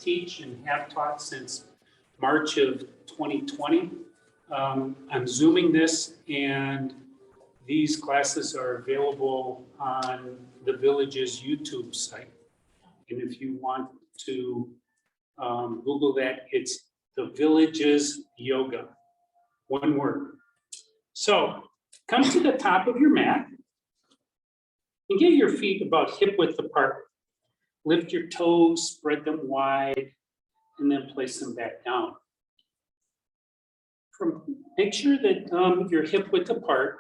teach and have taught since March of 2020. I'm Zooming this, and these classes are available on the Village's YouTube site. And if you want to Google that, it's the Village's Yoga, one word. So come to the top of your mat and get your feet about hip width apart. Lift your toes, spread them wide, and then place them back down. Make sure that your hip width apart.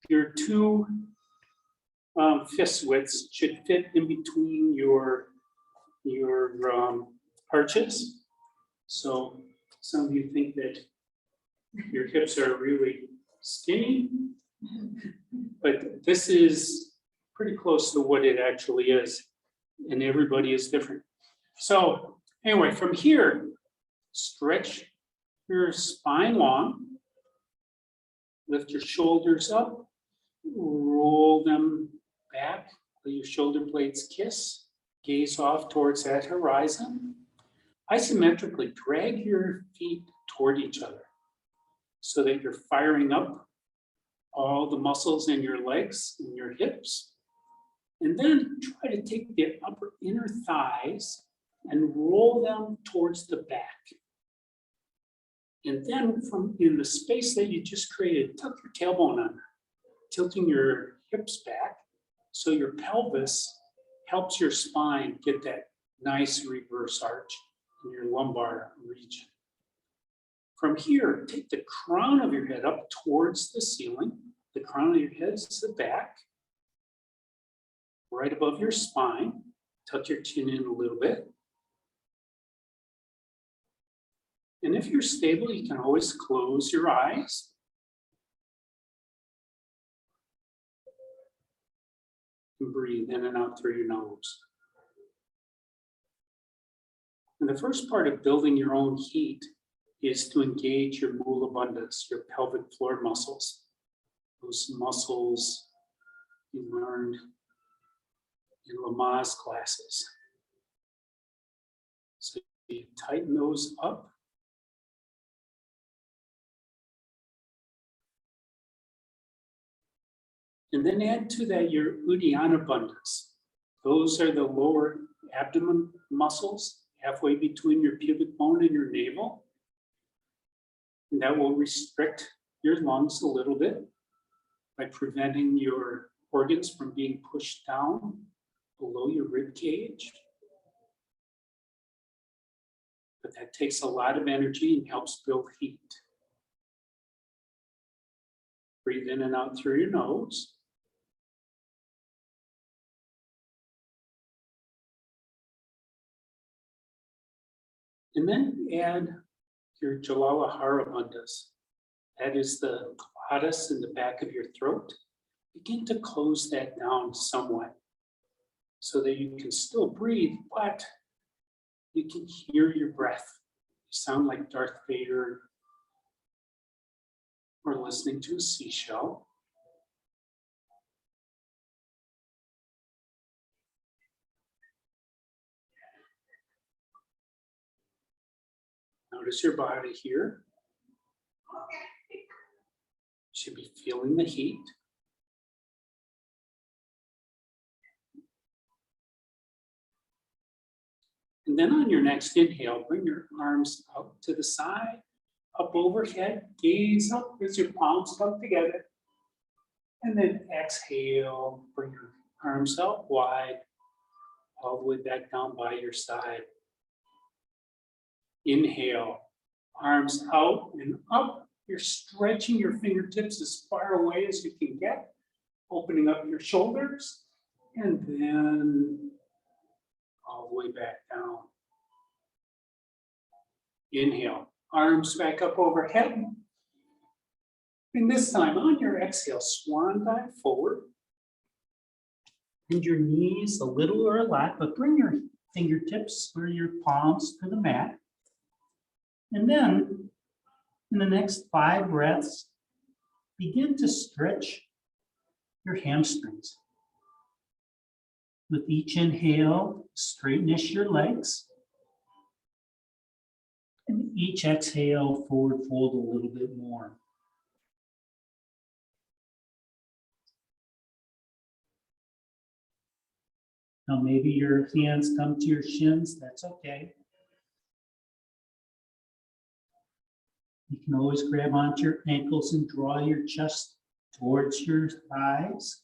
Your two fist widths should fit in between your arches. So some of you think that your hips are really skinny, but this is pretty close to what it actually is, and everybody is different. So anyway, from here, stretch your spine long, lift your shoulders up, roll them back, let your shoulder blades kiss, gaze off towards that horizon. Isometrically drag your feet toward each other so that you're firing up all the muscles in your legs and your hips. And then try to take the upper inner thighs and roll them towards the back. And then from in the space that you just created, tuck your tailbone under, tilting your hips back so your pelvis helps your spine get that nice reverse arch in your lumbar region. From here, take the crown of your head up towards the ceiling. The crown of your head is the back, right above your spine. Tuck your chin in a little bit. And if you're stable, you can always close your eyes. And breathe in and out through your nose. And the first part of building your own heat is to engage your mula bandhas, your pelvic floor muscles. Those muscles you learned in Lama's classes. So you tighten those up. And then add to that your Uddiyana bandhas. Those are the lower abdomen muscles, halfway between your pubic bone and your navel. And that will restrict your lungs a little bit by preventing your organs from being pushed down below your rib cage. But that takes a lot of energy and helps build heat. Breathe in and out through your nose. And then add your Jalalahara bandhas. That is the glottis in the back of your throat. Begin to close that down somewhat so that you can still breathe, but you can hear your breath. You sound like Darth Vader or listening to a seashell. Notice your body here. You should be feeling the heat. And then on your next inhale, bring your arms out to the side, up overhead, gaze up as your palms come together. And then exhale, bring your arms out wide, all the way back down by your side. Inhale, arms out and up. You're stretching your fingertips as far away as you can get, opening up your shoulders, and then all the way back down. Inhale, arms back up overhead. And this time on your exhale, swan dive forward. Bend your knees a little or a lot, but bring your fingertips or your palms to the mat. And then, in the next 5 breaths, begin to stretch your hamstrings. With each inhale, straightness your legs. And each exhale, forward fold a little bit more. Now maybe your hands come to your shins, that's okay. You can always grab onto your ankles and draw your chest towards your thighs.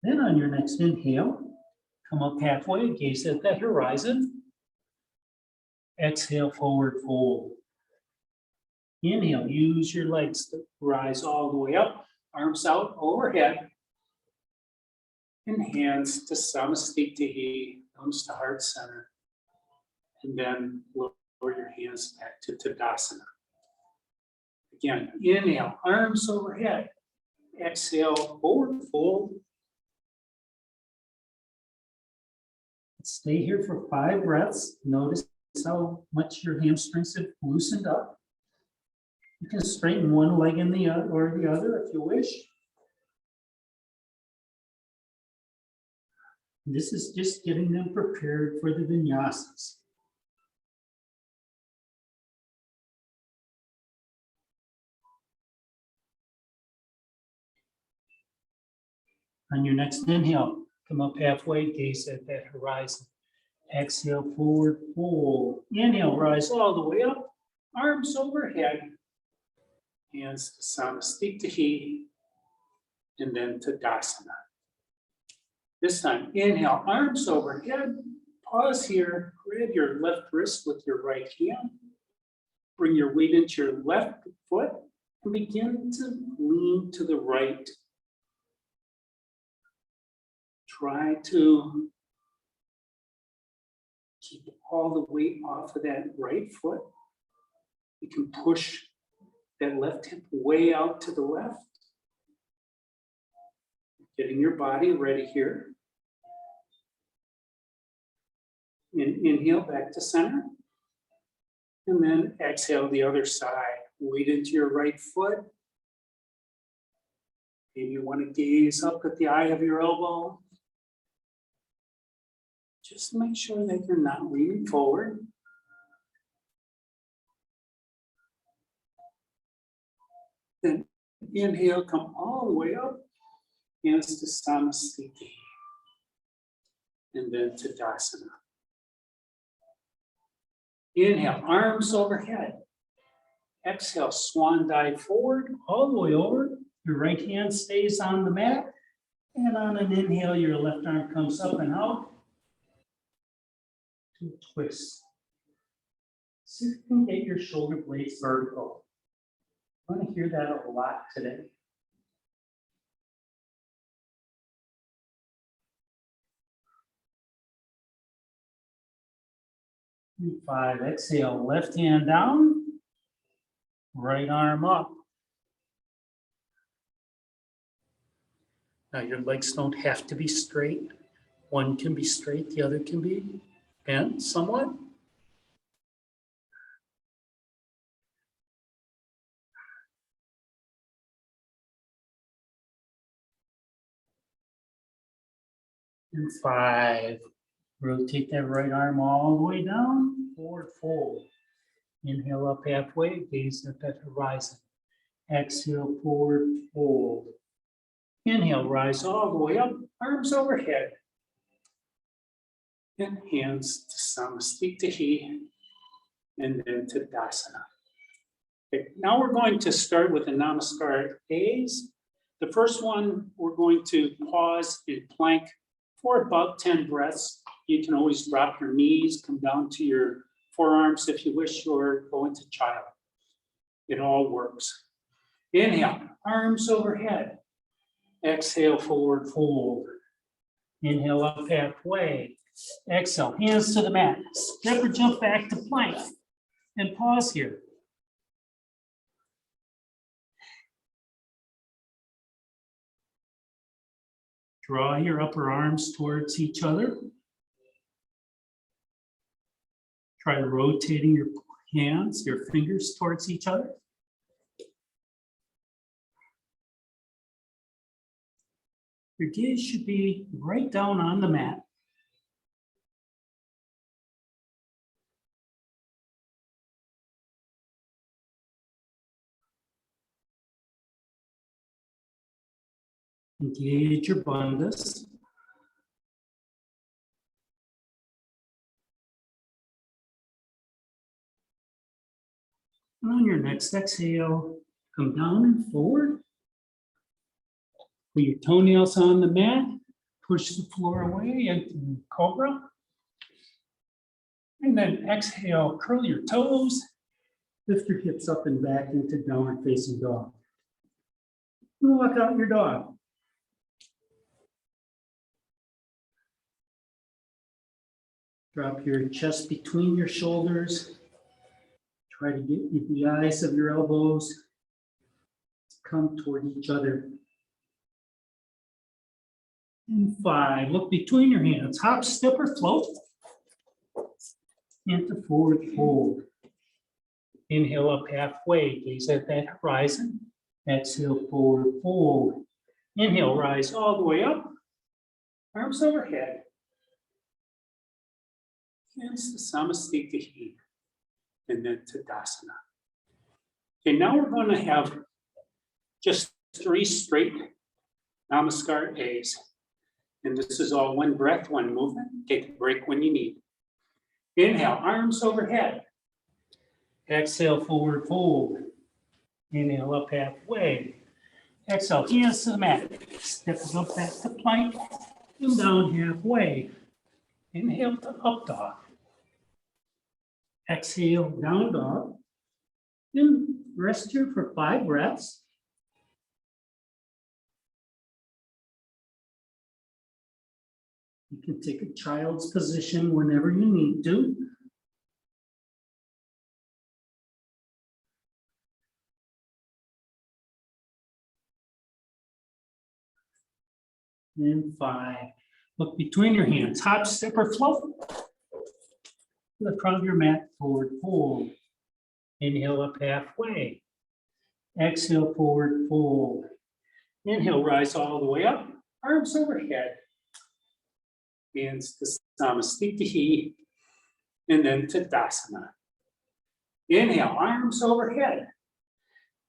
Then on your next inhale, come up halfway, gaze at that horizon. Exhale, forward fold. Inhale, use your legs to rise all the way up, arms out overhead. And hands to Samasthiti, thumbs to heart center. And then lower your hands back to Tadasana. Again, inhale, arms overhead. Exhale, forward fold. Stay here for 5 breaths. Notice how much your hamstrings have loosened up. You can straighten one leg in the other or the other if you wish. This is just getting them prepared for the vinyasas. On your next inhale, come up halfway, gaze at that horizon. Exhale, forward fold. Inhale, rise all the way up, arms overhead. Hands to Samasthiti, and then Tadasana. This time, inhale, arms overhead. Pause here, grab your left wrist with your right hand. Bring your weight into your left foot and begin to lean to the right. Try to keep all the weight off of that right foot. You can push that left hip way out to the left. Getting your body ready here. Inhale back to center. And then exhale the other side. Weight into your right foot. Maybe you want to gaze up at the eye of your elbow. Just make sure that you're not leaning forward. Then inhale, come all the way up. Hands to Samasthiti. And then Tadasana. Inhale, arms overhead. Exhale, swan dive forward, all the way over. Your right hand stays on the mat. And on an inhale, your left arm comes up and out. To a twist. See if you can get your shoulder blades vertical. I'm going to hear that a lot today. 5, exhale, left hand down, right arm up. Now your legs don't have to be straight. One can be straight, the other can be bent somewhat. And 5, rotate that right arm all the way down, forward fold. Inhale up halfway, gaze at that horizon. Exhale, forward fold. Inhale, rise all the way up, arms overhead. And hands to Samasthiti, and then to Tadasana. Okay, now we're going to start with the Namaskar A's. The first one, we're going to pause and plank for about 10 breaths. You can always drop your knees, come down to your forearms if you wish, or go into child. It all works. Inhale, arms overhead. Exhale, forward fold. Inhale up halfway. Exhale, hands to the mat. Step or jump back to plank. And pause here. Draw your upper arms towards each other. Try rotating your hands, your fingers towards each other. Your gaze should be right down on the mat. Engage your bandhas. And on your next exhale, come down and forward. Put your toenails on the mat. Push the floor away into cobra. And then exhale, curl your toes. Lift your hips up and back into downward facing dog. And walk out your dog. Drop your chest between your shoulders. Try to get the eyes of your elbows to come toward each other. And 5, look between your hands. Hop, step, or float. Into forward fold. Inhale up halfway, gaze at that horizon. Exhale, forward fold. Inhale, rise all the way up. Arms overhead. Hands to Samasthiti, and then Tadasana. Okay, now we're going to have just 3 straight Namaskar A's. And this is all one breath, one movement. Take a break when you need. Inhale, arms overhead. Exhale, forward fold. Inhale, up halfway. Exhale, hands to the mat. Step up back to plank and down halfway. Inhale to up dog. Exhale, down dog. Then rest here for 5 breaths. You can take a child's position whenever you need to. And 5. Look between your hands. Hop, step, or float. To the front of your mat, forward fold. Inhale up halfway. Exhale, forward fold. Inhale, rise all the way up. Arms overhead. Hands to Samasthiti, and then Tadasana. Inhale, arms overhead.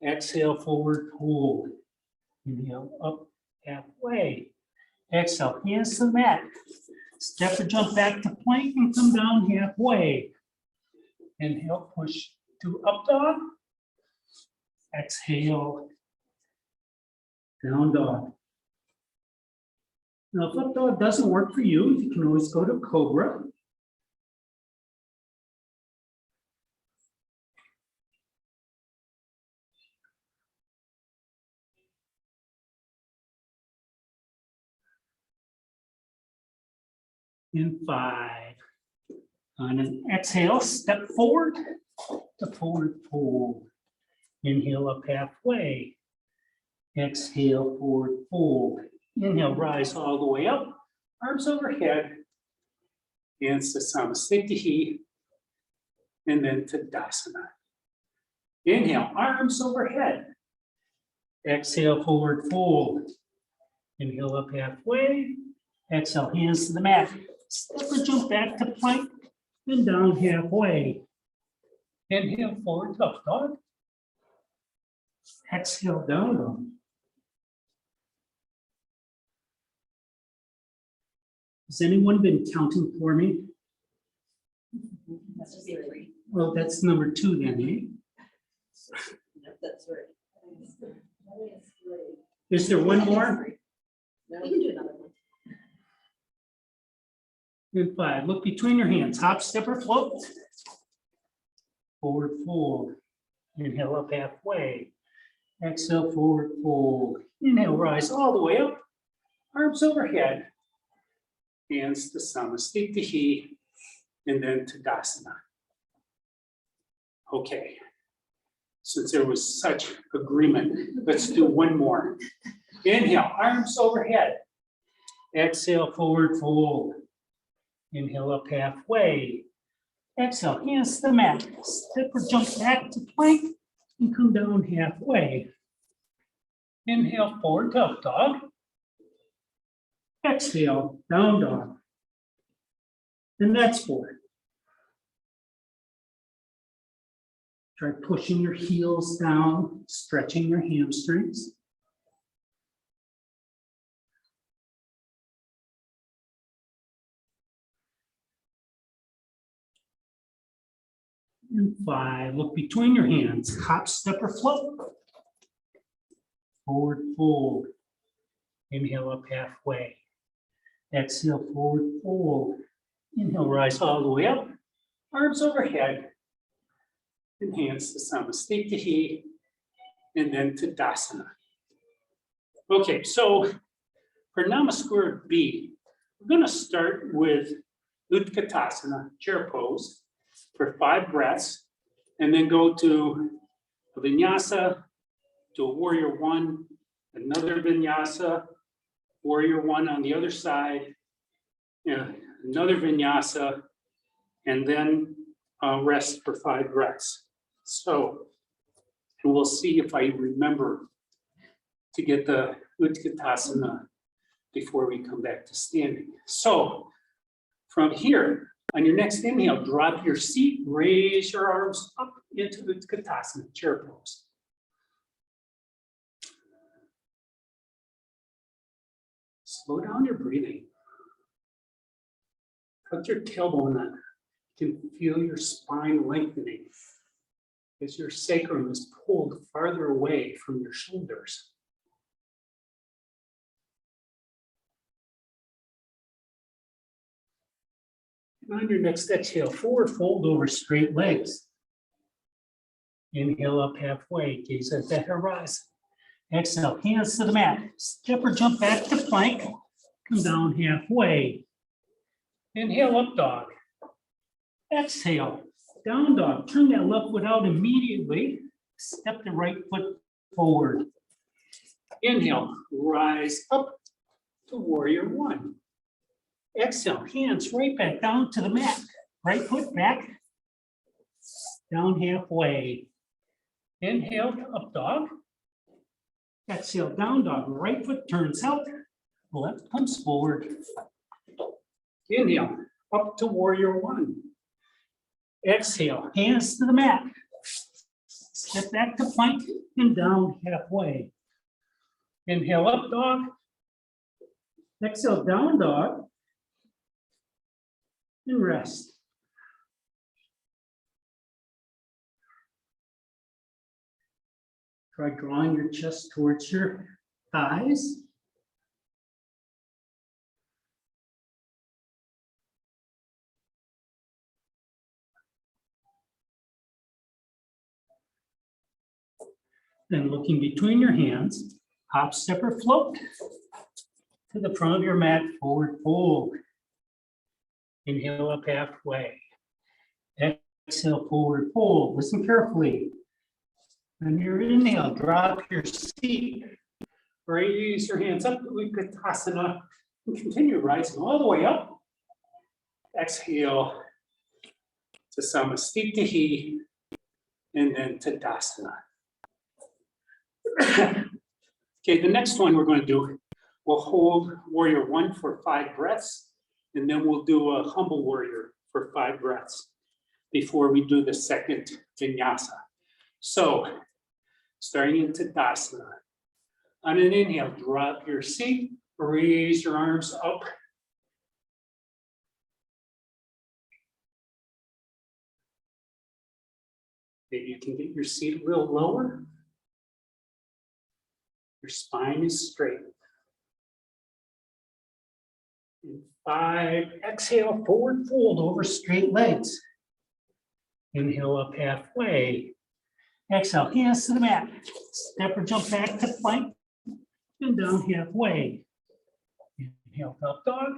Exhale, forward fold. Inhale, up halfway. Exhale, hands to the mat. Step or jump back to plank and come down halfway. Inhale, push to up dog. Exhale, down dog. Now, if up dog doesn't work for you, you can always go to cobra. In 5. On an exhale, step forward to forward fold. Inhale up halfway. Exhale, forward fold. Inhale, rise all the way up. Arms overhead. Hands to Samasthiti, and then Tadasana. Inhale, arms overhead. Exhale, forward fold. Inhale up halfway. Exhale, hands to the mat. Step or jump back to plank and down halfway. Inhale, forward up dog. Exhale, down dog. Has anyone been counting for me? That's 3. Well, that's number 2 then, eh? That's right. Is there one more? We can do another one. And 5, look between your hands. Hop, step, or float. Forward fold. Inhale up halfway. Exhale, forward fold. Inhale, rise all the way up. Arms overhead. Hands to Samasthiti, and then Tadasana. Okay. Since there was such agreement, let's do one more. Inhale, arms overhead. Exhale, forward fold. Inhale up halfway. Exhale, hands to the mat. Step or jump back to plank and come down halfway. Inhale, forward to up dog. Exhale, down dog. And that's 4. Try pushing your heels down, stretching your hamstrings. And 5, look between your hands, hop, step, or float. Forward fold. Inhale up halfway. Exhale, forward fold. Inhale, rise all the way up. Arms overhead. And hands to Namaskar, and then to Dandasana. Okay, so for Namaskar B, we're going to start with Utkatasana, chair pose, for 5 breaths, and then go to a vinyasa, to a warrior 1, another vinyasa, warrior 1 on the other side, another vinyasa, and then rest for 5 breaths. So, and we'll see if I remember to get the Utkatasana before we come back to standing. So, from here, on your next inhale, drop your seat, raise your arms up into Utkatasana, chair pose. Slow down your breathing. Put your tailbone on. You can feel your spine lengthening as your sacrum is pulled farther away from your shoulders. And on your next exhale, forward fold over straight legs. Inhale up halfway, gaze at the horizon. Exhale, hands to the mat. Step or jump back to plank. Come down halfway. Inhale, up dog. Exhale, down dog. Turn that left foot out immediately. Step the right foot forward. Inhale, rise up to warrior 1. Exhale, hands right back down to the mat. Right foot back, down halfway. Inhale to up dog. Exhale, down dog. Right foot turns out, left comes forward. Inhale, up to warrior 1. Exhale, hands to the mat. Step back to plank and down halfway. Inhale, up dog. Exhale, down dog. And rest. Try drawing your chest towards your thighs. Then looking between your hands, hop, step, or float to the front of your mat, forward fold. Inhale up halfway. Exhale, forward fold. Listen carefully. On your inhale, drop your seat. Raise your hands up to Utkatasana and continue rising all the way up. Exhale to Namaskar and then to Dandasana. Okay, the next one we're going to do, we'll hold warrior 1 for 5 breaths, and then we'll do a humble warrior for 5 breaths before we do the second vinyasa. So, starting into Dandasana. On an inhale, drop your seat, raise your arms up. Maybe you can get your seat a little lower. Your spine is straight. In 5, exhale, forward fold over straight legs. Inhale up halfway. Exhale, hands to the mat. Step or jump back to plank and down halfway. Inhale, up dog.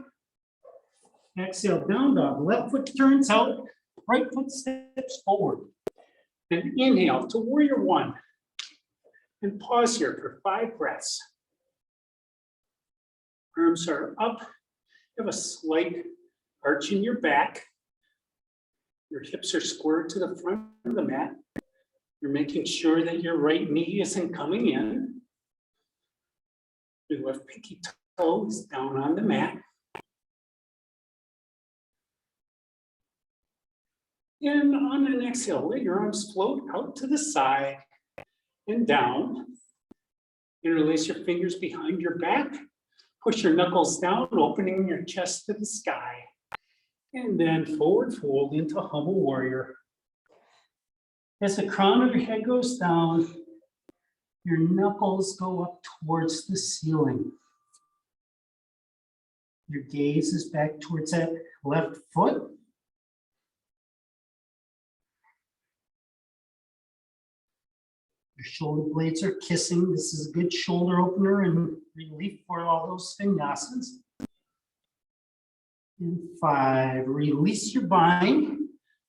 Exhale, down dog. Left foot turns out, right foot steps forward. Then inhale to warrior 1. And pause here for 5 breaths. Arms are up. You have a slight arch in your back. Your hips are squared to the front of the mat. You're making sure that your right knee isn't coming in. Your left pinky toes down on the mat. And on an exhale, let your arms float out to the side and down. Interlace your fingers behind your back. Push your knuckles down, opening your chest to the sky. And then forward fold into humble warrior. As the crown of your head goes down, your knuckles go up towards the ceiling. Your gaze is back towards that left foot. Your shoulder blades are kissing. This is a good shoulder opener and relief for all those vinyasas. And 5, release your bind.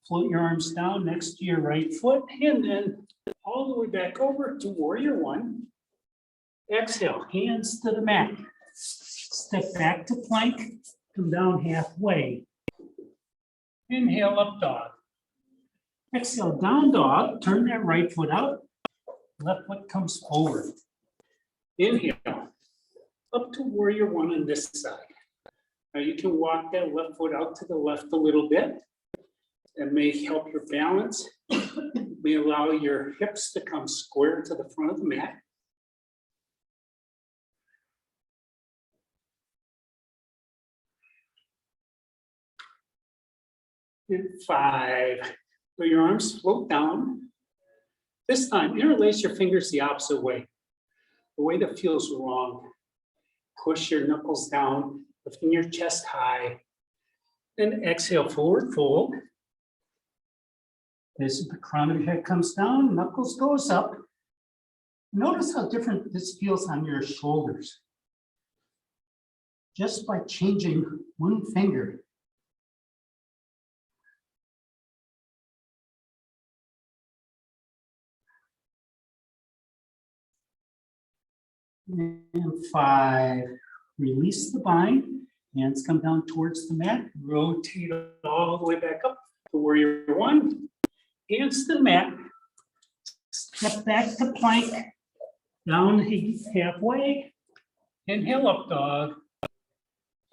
Float your arms down next to your right foot, and then all the way back over to warrior 1. Exhale, hands to the mat. Step back to plank, come down halfway. Inhale, up dog. Exhale, down dog. Turn that right foot out. Left foot comes forward. Inhale, up to warrior 1 on this side. Now you can walk that left foot out to the left a little bit. That may help your balance, may allow your hips to come square to the front of the mat. And 5, let your arms float down. This time, interlace your fingers the opposite way, the way that feels wrong. Push your knuckles down, lifting your chest high. Then exhale, forward fold. As the crown of your head comes down, knuckles goes up. Notice how different this feels on your shoulders. Just by changing one finger. And 5, release the bind. Hands come down towards the mat. Rotate all the way back up to warrior 1. Hands to the mat. Step back to plank. Down halfway. Inhale, up dog.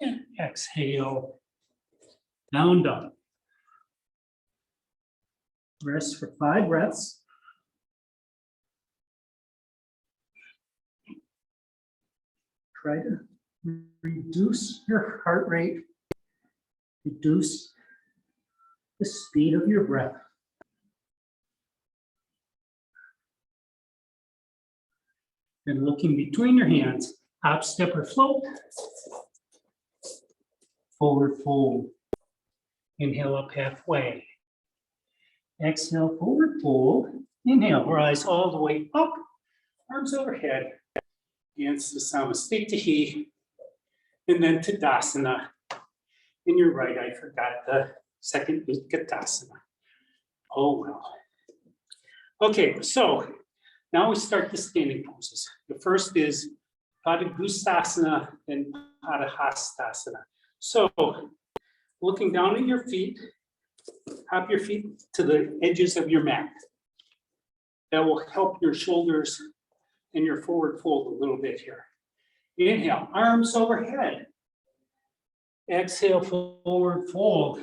And exhale, down dog. Rest for 5 breaths. Try to reduce your heart rate. Reduce the speed of your breath. And looking between your hands, hop, step, or float. Forward fold. Inhale up halfway. Exhale, forward fold. Inhale, rise all the way up. Arms overhead. Hands to Namaskar, and then Tadasana. And you're right, I forgot the second Badakanasana. Oh well. Okay, so now we start the standing poses. The first is Badakanasana and Padmasana. So looking down at your feet, hop your feet to the edges of your mat. That will help your shoulders and your forward fold a little bit here. Inhale, arms overhead. Exhale, forward fold.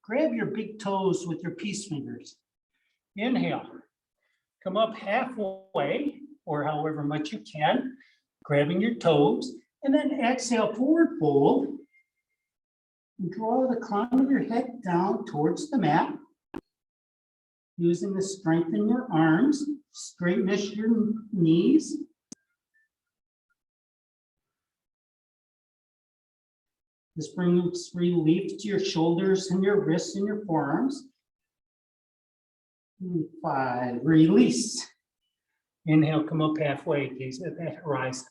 Grab your big toes with your peace fingers. Inhale, come up halfway, or however much you can, grabbing your toes, and then exhale, forward fold. Draw the crown of your head down towards the mat. Using the strength in your arms, straighten your knees. This brings relief to your shoulders and your wrists and your forearms. And 5, release. Inhale, come up halfway, gaze at that horizon.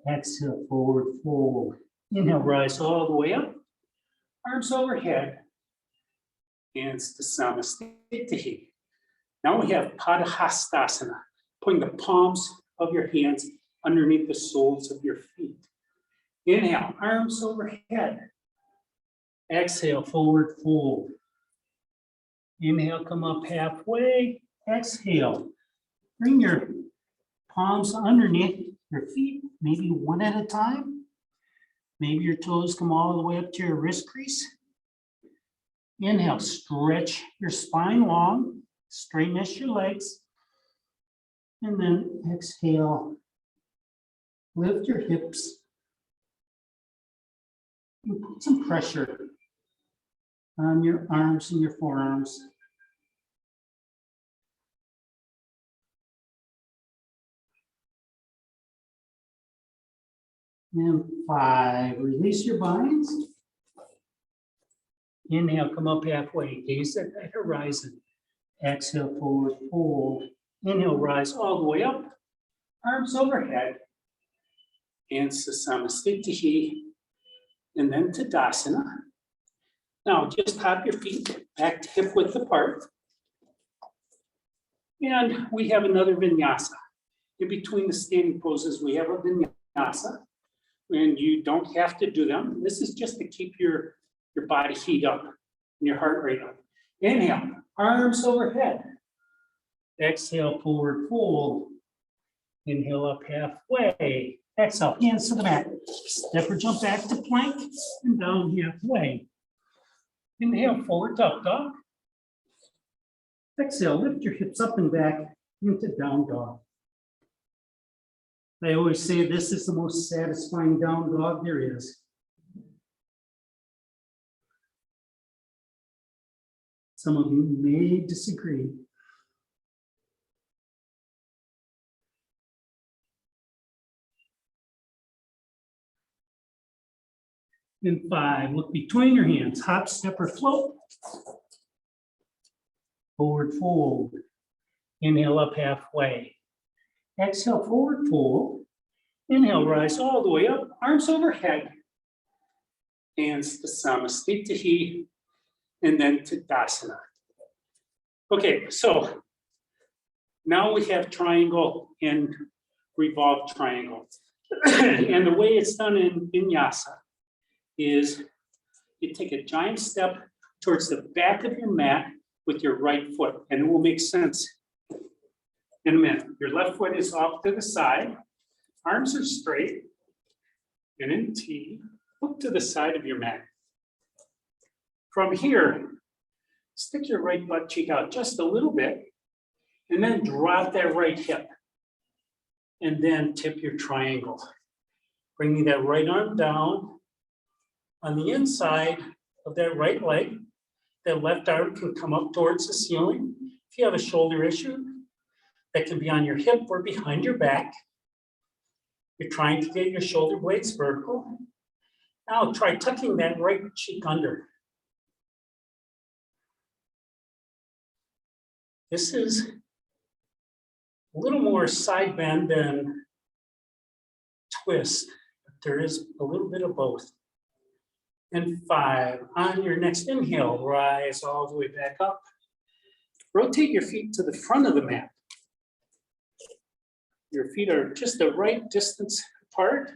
Exhale, forward fold. Inhale, rise all the way up. Arms overhead. Hands to Namaskar. Now we have Padmasana, putting the palms of your hands underneath the soles of your feet. Inhale, arms overhead. Exhale, forward fold. Inhale, come up halfway. Exhale. Bring your palms underneath your feet, maybe one at a time. Maybe your toes come all the way up to your wrist crease. Inhale, stretch your spine long, straighten your legs. And then exhale, lift your hips. And put some pressure on your arms and your forearms. And 5, release your binds. Inhale, come up halfway, gaze at the horizon. Exhale, forward fold. Inhale, rise all the way up, arms overhead. And Samasthiti, and then Tadasana. Now, just hop your feet back to hip width apart. And we have another vinyasa. In between the standing poses, we have a vinyasa. And you don't have to do them. This is just to keep your body heat up and your heart rate up. Inhale, arms overhead. Exhale, forward fold. Inhale up halfway. Exhale, hands to the mat. Step or jump back to plank and down halfway. Inhale, forward up dog. Exhale, lift your hips up and back into down dog. I always say this is the most satisfying down dog there is. Some of you may disagree. In 5, look between your hands, hop, step, or float. Forward fold. Inhale up halfway. Exhale, forward fold. Inhale, rise all the way up, arms overhead. Hands to Samasthiti, and then Tadasana. Okay, so now we have triangle and revolve triangle. And the way it's done in vinyasa is you take a giant step towards the back of your mat with your right foot, and it will make sense in a minute. Your left foot is off to the side, arms are straight, and in T, look to the side of your mat. From here, stick your right butt cheek out just a little bit, and then drop that right hip, and then tip your triangle. Bringing that right arm down on the inside of that right leg. That left arm can come up towards the ceiling. If you have a shoulder issue, that can be on your hip or behind your back. You're trying to get your shoulder blades vertical. Now try tucking that right cheek under. This is a little more side bend than twist, but there is a little bit of both. And 5, on your next inhale, rise all the way back up. Rotate your feet to the front of the mat. Your feet are just the right distance apart.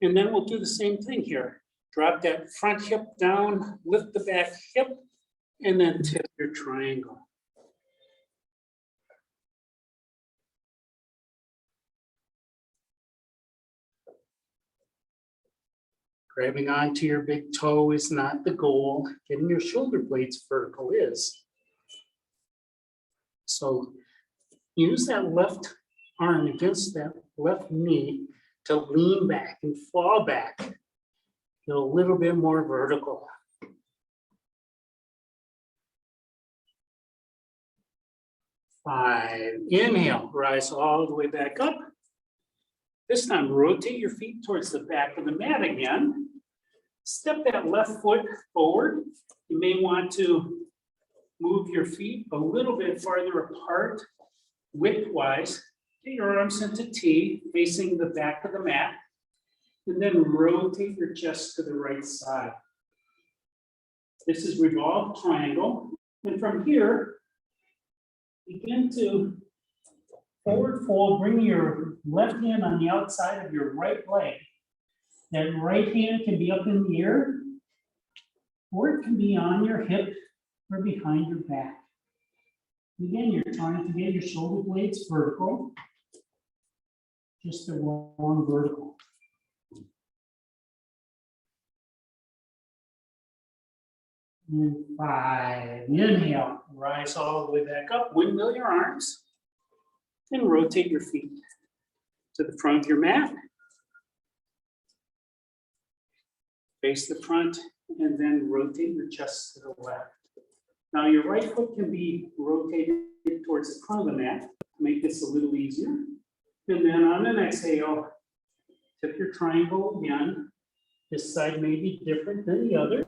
And then we'll do the same thing here. Drop that front hip down, lift the back hip, and then tip your triangle. Grabbing onto your big toe is not the goal. Getting your shoulder blades vertical is. So use that left arm against that left knee to lean back and fall back. Get a little bit more vertical. 5, inhale, rise all the way back up. This time, rotate your feet towards the back of the mat again. Step that left foot forward. You may want to move your feet a little bit farther apart, width-wise. Get your arms into T, facing the back of the mat. And then rotate your chest to the right side. This is revolve triangle. And from here, begin to forward fold, bring your left hand on the outside of your right leg. That right hand can be up in the air, or it can be on your hip or behind your back. And again, you're trying to get your shoulder blades vertical, just a long vertical. And 5. Inhale, rise all the way back up, windmill your arms, and rotate your feet to the front of your mat. Face the front, and then rotate your chest to the left. Now your right foot can be rotated towards the front of the mat to make this a little easier. And then on an exhale, tip your triangle again. This side may be different than the other.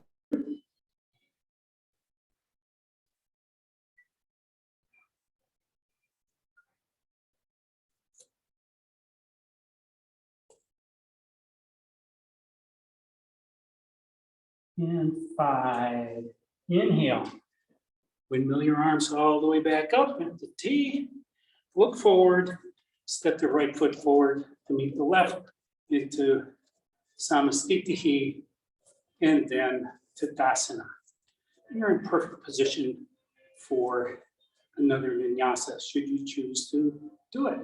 And 5. Inhale. Windmill your arms all the way back up into T. Look forward. Step the right foot forward to meet the left into Samastitihi, and then Tadasana. You're in perfect position for another vinyasa, should you choose to do it.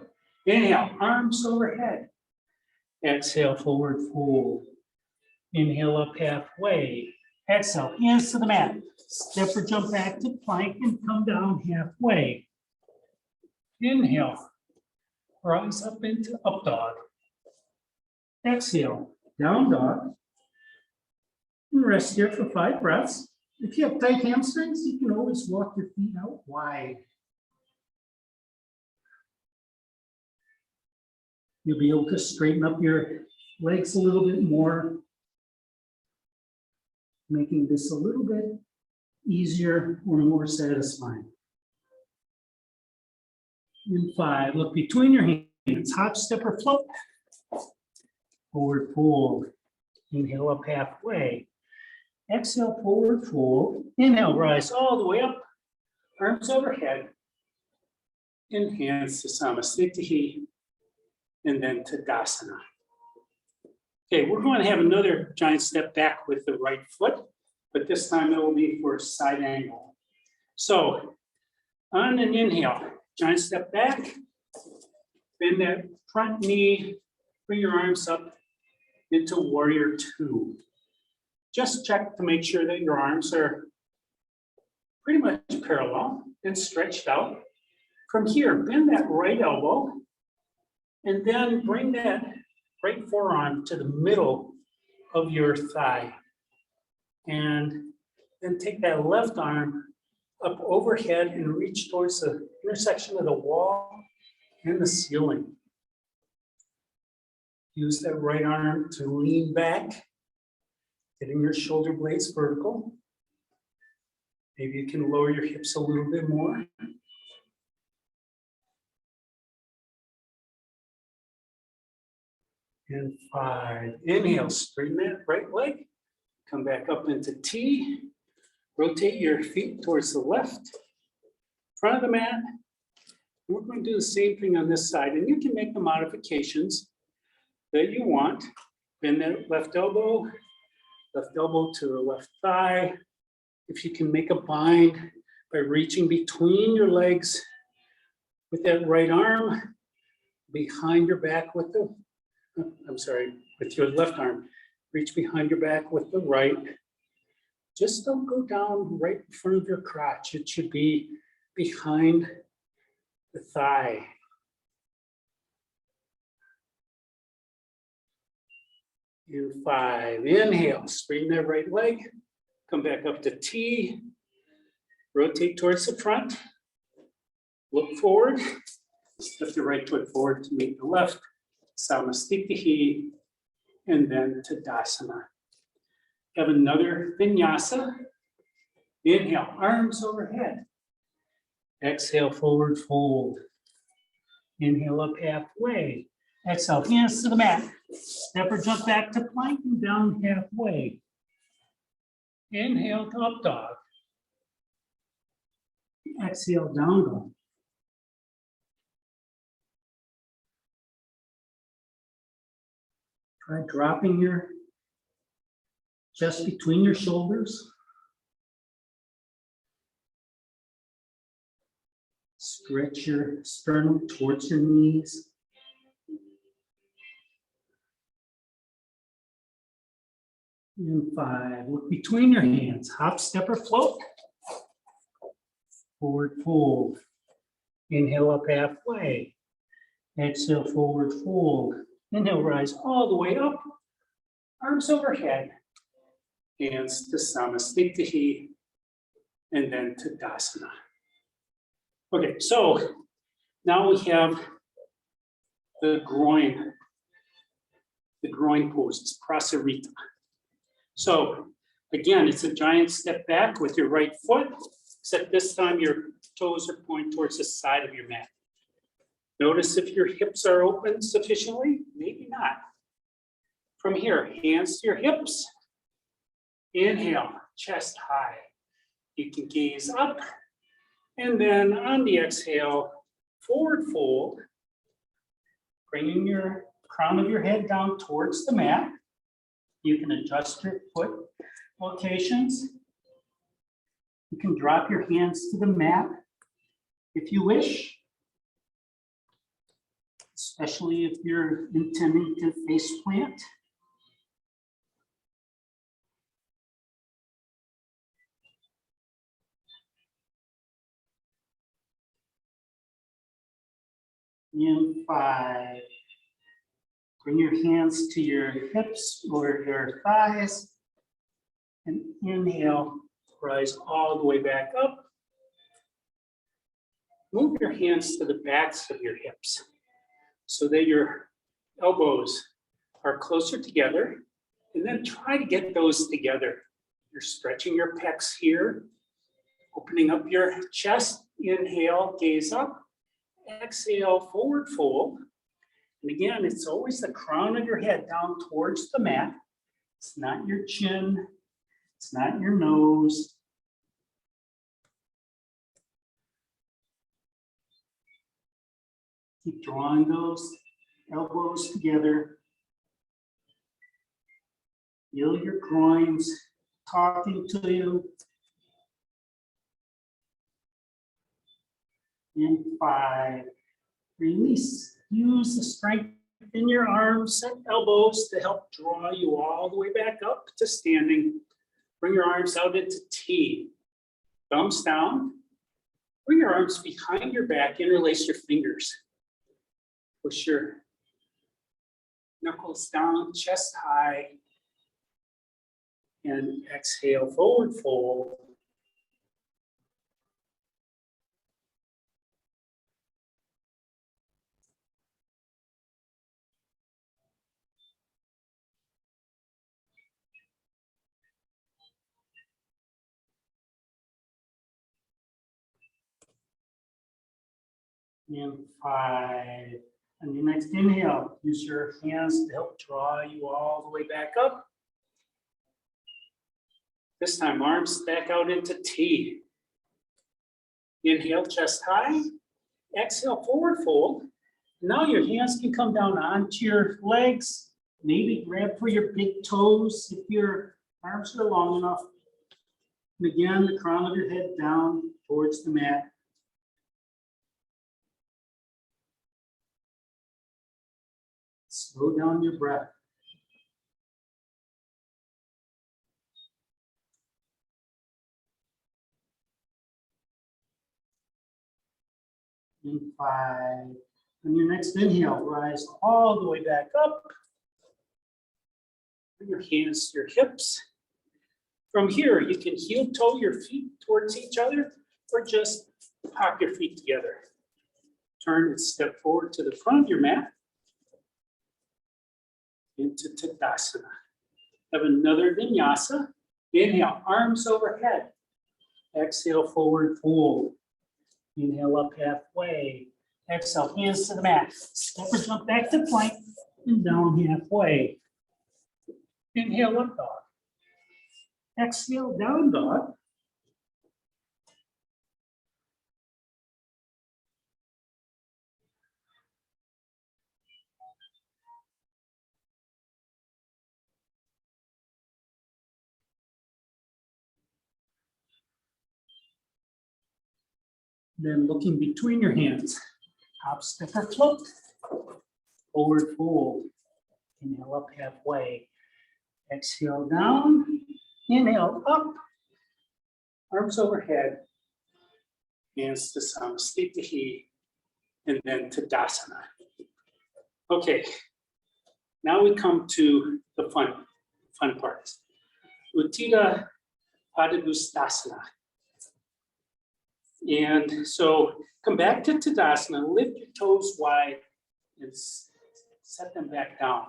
Inhale, arms overhead. Exhale, forward fold. Inhale up halfway. Exhale, hands to the mat. Step or jump back to plank and come down halfway. Inhale, rise up into up dog. Exhale, down dog. And rest here for 5 breaths. If you have tight hamstrings, you can always walk your feet out wide. You'll be able to straighten up your legs a little bit more, making this a little bit easier or more satisfying. In 5, look between your hands, hop, step, or float. Forward fold. Inhale up halfway. Exhale, forward fold. Inhale, rise all the way up. Arms overhead. And hands to Samastitihi. And then Tadasana. Okay, we're going to have another giant step back with the right foot, but this time it will be for a side angle. So, on an inhale, giant step back, bend that front knee, bring your arms up into warrior 2. Just check to make sure that your arms are pretty much parallel and stretched out. From here, bend that right elbow, and then bring that right forearm to the middle of your thigh. And then take that left arm up overhead and reach towards the intersection of the wall and the ceiling. Use that right arm to lean back, getting your shoulder blades vertical. Maybe you can lower your hips a little bit more. And 5, inhale, straighten that right leg. Come back up into T. Rotate your feet towards the left, front of the mat. We're going to do the same thing on this side, and you can make the modifications that you want. Bend that left elbow to the left thigh. If you can make a bind by reaching between your legs with that right arm, behind your back with the, with your left arm. Reach behind your back with the right. Just don't go down right in front of your crotch. It should be behind the thigh. In 5, inhale, straighten that right leg. Come back up to T. Rotate towards the front. Look forward. Step the right foot forward to meet the left. Samastitihi. And then Tadasana. Have another vinyasa. Inhale, arms overhead. Exhale, forward fold. Inhale up halfway. Exhale, hands to the mat. Step or jump back to plank and down halfway. Inhale to up dog. Exhale, down dog. Try dropping your chest between your shoulders. Stretch your sternum towards your knees. And 5, look between your hands, hop, step, or float. Forward fold. Inhale up halfway. Exhale, forward fold. Inhale, rise all the way up. Arms overhead. Hands to Namaskar, and then to Dandasana. Okay, so now we have the groin poses, Prasarita. So again, it's a giant step back with your right foot, except this time your toes are pointing towards the side of your mat. Notice if your hips are open sufficiently, maybe not. From here, hands to your hips. Inhale, chest high. You can gaze up, and then on the exhale, forward fold, bringing your crown of your head down towards the mat. You can adjust your foot locations. You can drop your hands to the mat if you wish, especially if you're intending to face plant. In 5, bring your hands to your hips or your thighs, and inhale, rise all the way back up. Move your hands to the backs of your hips so that your elbows are closer together, and then try to get those together. You're stretching your pecs here, opening up your chest. Inhale, gaze up. Exhale, forward fold. And again, it's always the crown of your head down towards the mat. It's not your chin. It's not your nose. Keep drawing those elbows together. Feel your groins talking to you. In 5, release. Use the strength in your arms and elbows to help draw you all the way back up to standing. Bring your arms out into T. Thumbs down. Bring your arms behind your back. Interlace your fingers. Push your knuckles down, chest high. And exhale, forward fold. And 5. On your next inhale, use your hands to help draw you all the way back up. This time, arms back out into T. Inhale, chest high. Exhale, forward fold. Now your hands can come down onto your legs. Maybe grab for your big toes if your arms are long enough. And again, the crown of your head down towards the mat. Slow down your breath. In 5. On your next inhale, rise all the way back up. Bring your hands to your hips. From here, you can heel toe your feet towards each other or just pop your feet together. Turn and step forward to the front of your mat into Tadasana. Have another vinyasa. Inhale, arms overhead. Exhale, forward fold. Inhale up halfway. Exhale, hands to the mat. Step or jump back to plank and down halfway. Inhale, up dog. Exhale, down dog. Then looking between your hands, hop, step, or float. Forward fold. Inhale up halfway. Exhale down, inhale up, arms overhead, hands to Samastihi, and then Tadasana. Okay, now we come to the fun parts. Uttita Padmasana. And so come back to Tadasana, lift your toes wide and set them back down.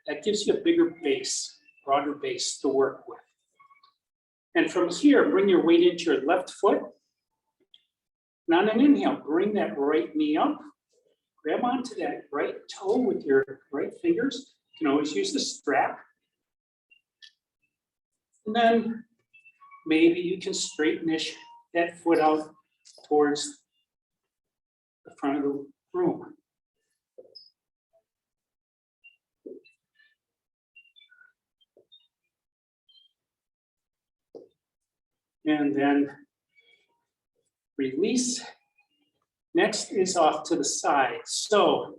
That gives you a bigger base, broader base to work with. And from here, bring your weight into your left foot. And on an inhale, bring that right knee up. Grab onto that right toe with your right fingers. You can always use the strap. And then maybe you can straighten-ish that foot out towards the front of the room. And then release. Next is off to the side. So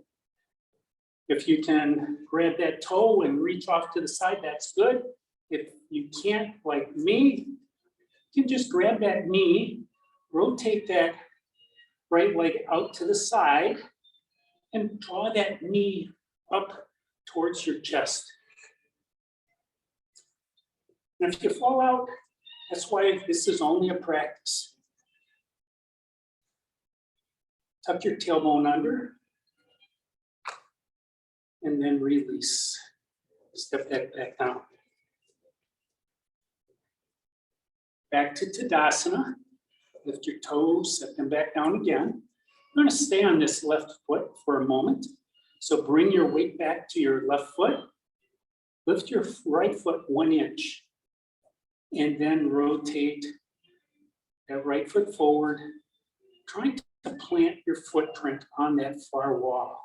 if you can grab that toe and reach off to the side, that's good. If you can't, like me, you can just grab that knee, rotate that right leg out to the side, and draw that knee up towards your chest. And if you fall out, that's why this is only a practice. Tuck your tailbone under, and then release. Step that back down. Back to Tadasana. Lift your toes, set them back down again. I'm going to stay on this left foot for a moment. So bring your weight back to your left foot. Lift your right foot 1 inch. And then rotate that right foot forward, trying to plant your footprint on that far wall.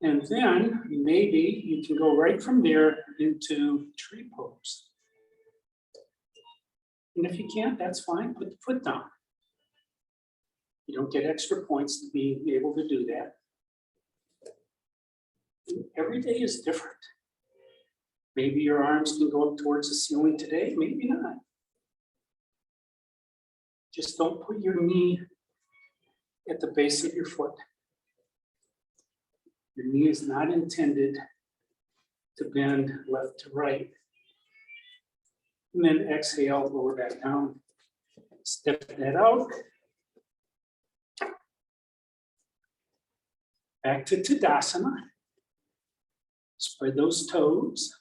And then maybe you can go right from there into tree pose. And if you can't, that's fine, put the foot down. You don't get extra points to be able to do that. And every day is different. Maybe your arms can go up towards the ceiling today, maybe not. Just don't put your knee at the base of your foot. Your knee is not intended to bend left to right. And then exhale, lower back down. Step that out. Back to Tadasana. Spread those toes.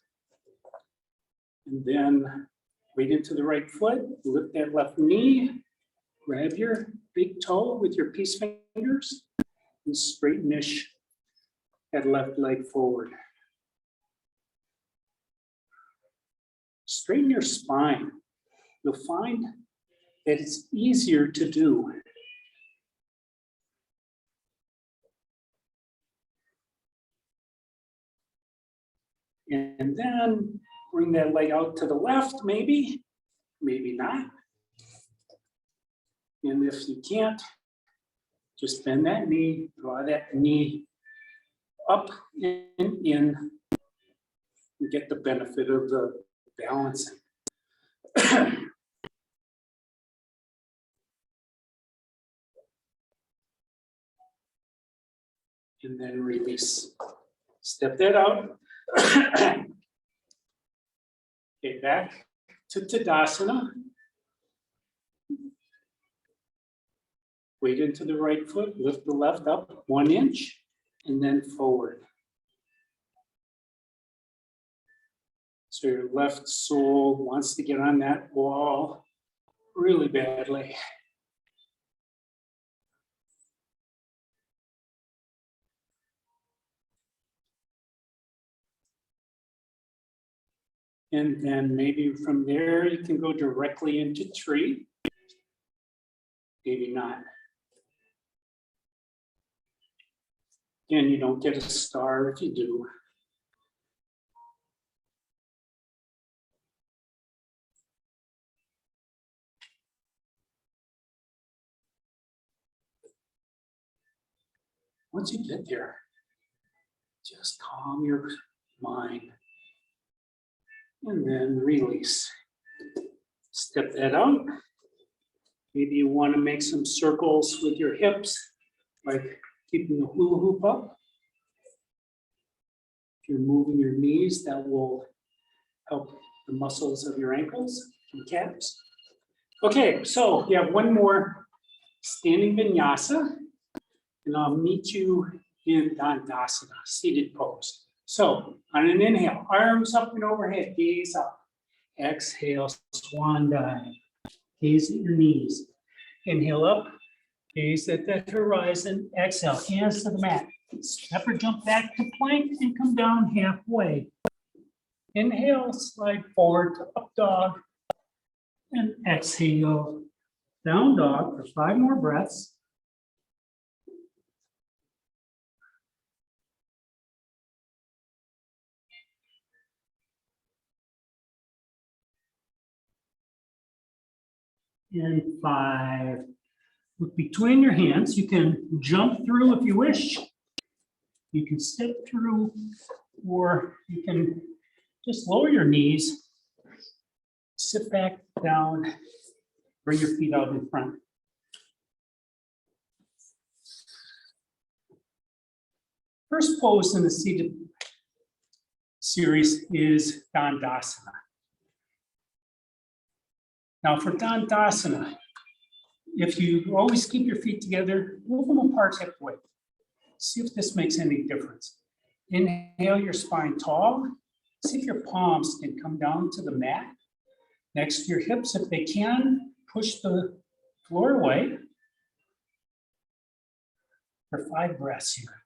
And then weight into the right foot. Lift that left knee. Grab your big toe with your peace fingers and straighten-ish that left leg forward. Straighten your spine. You'll find that it's easier to do. And then bring that leg out to the left, maybe, maybe not. And if you can't, just bend that knee, draw that knee up and in, and get the benefit of the balancing. And then release. Step that out. Okay, back to Tadasana. Weight into the right foot, lift the left up 1 inch, and then forward. So your left sole wants to get on that wall really badly. And then maybe from there, you can go directly into tree. Maybe not. Again, you don't get a star if you do. Once you get there, just calm your mind and then release. Step that out. Maybe you want to make some circles with your hips, like keeping the hula hoop up. If you're moving your knees, that will help the muscles of your ankles and calves. Okay, so you have one more standing vinyasa, and I'll meet you in Dandasana, seated pose. So on an inhale, arms up and overhead, gaze up. Exhale, swan dive. Gaze at your knees. Inhale up, gaze at the horizon. Exhale, hands to the mat. Step or jump back to plank and come down halfway. Inhale, slide forward to up dog. And exhale, down dog for 5 more breaths. And 5. Look between your hands. You can jump through if you wish. You can step through, or you can just lower your knees, sit back down, bring your feet out in front. First pose in the seated series is Dandasana. Now for Dandasana, if you always keep your feet together, move them apart hip width. See if this makes any difference. Inhale your spine tall. See if your palms can come down to the mat. Next to your hips, if they can, push the floor away. For 5 breaths here.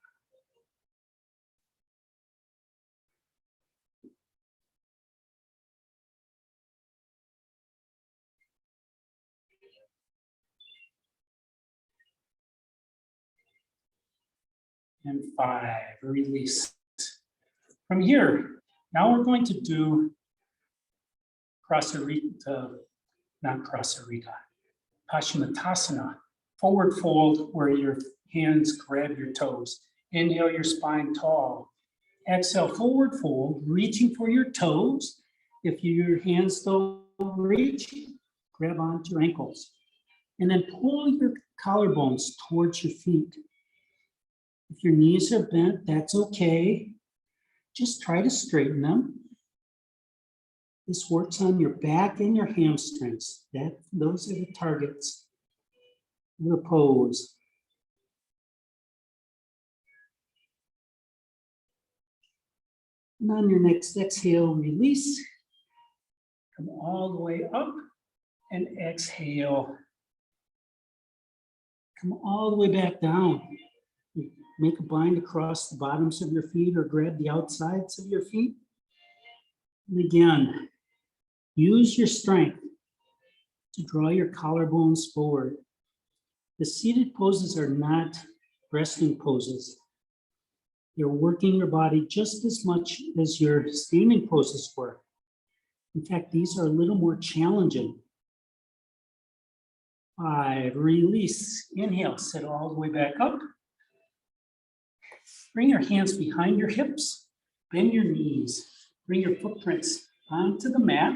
And 5, release. From here, now we're going to do Pashmitasana, forward fold where your hands grab your toes. Inhale your spine tall. Exhale, forward fold, reaching for your toes. If your hands don't reach, grab onto your ankles. And then pull your collarbones towards your feet. If your knees are bent, that's okay. Just try to straighten them. This works on your back and your hamstrings. Those are the targets of the pose. And on your next exhale, release. Come all the way up and exhale. Come all the way back down. Make a bind across the bottoms of your feet or grab the outsides of your feet. And again, use your strength to draw your collarbones forward. The seated poses are not resting poses. You're working your body just as much as your standing poses were. In fact, these are a little more challenging. 5, release. Inhale, sit all the way back up. Bring your hands behind your hips, bend your knees, bring your footprints onto the mat.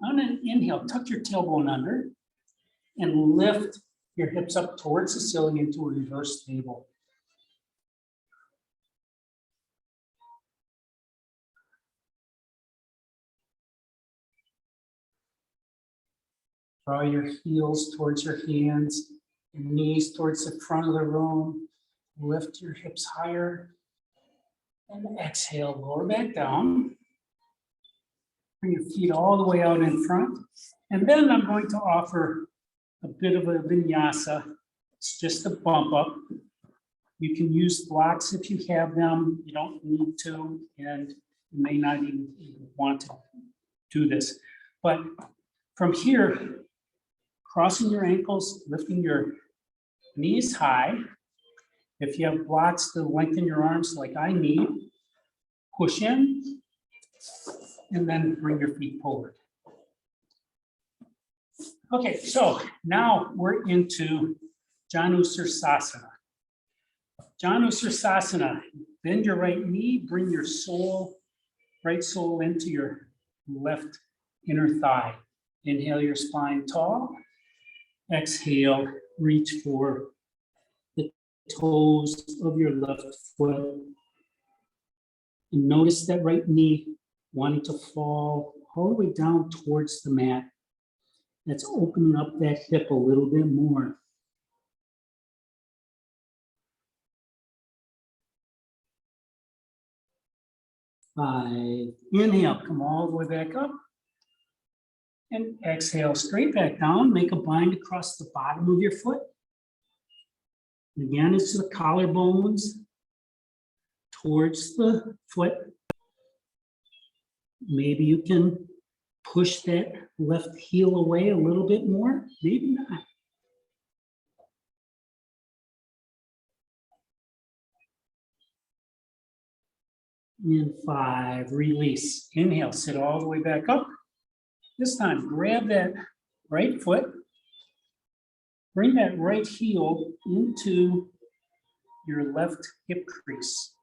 On an inhale, tuck your tailbone under and lift your hips up towards the ceiling into a reverse table. Draw your heels towards your hands, your knees towards the front of the room. Lift your hips higher and exhale, lower back down. Bring your feet all the way out in front. And then I'm going to offer a bit of a vinyasa. It's just a bump up. You can use blocks if you have them. You don't need to, and you may not even want to do this. But from here, crossing your ankles, lifting your knees high. If you have blocks to lengthen your arms like I need, push in and then bring your feet forward. Okay, so now we're into Janusirsasana. Shavasana. Bend your right knee, bring your right sole into your left inner thigh. Inhale your spine tall. Exhale, reach for the toes of your left foot. And notice that right knee wanting to fall all the way down towards the mat. That's opening up that hip a little bit more. Five. Inhale, come all the way back up. And exhale, straight back down. Make a bind across the bottom of your foot. And again, it's the collarbones towards the foot. Maybe you can push that left heel away a little bit more. Maybe not. And five, release. Inhale, sit all the way back up. This time, grab that right foot. Bring that right heel into your left hip crease.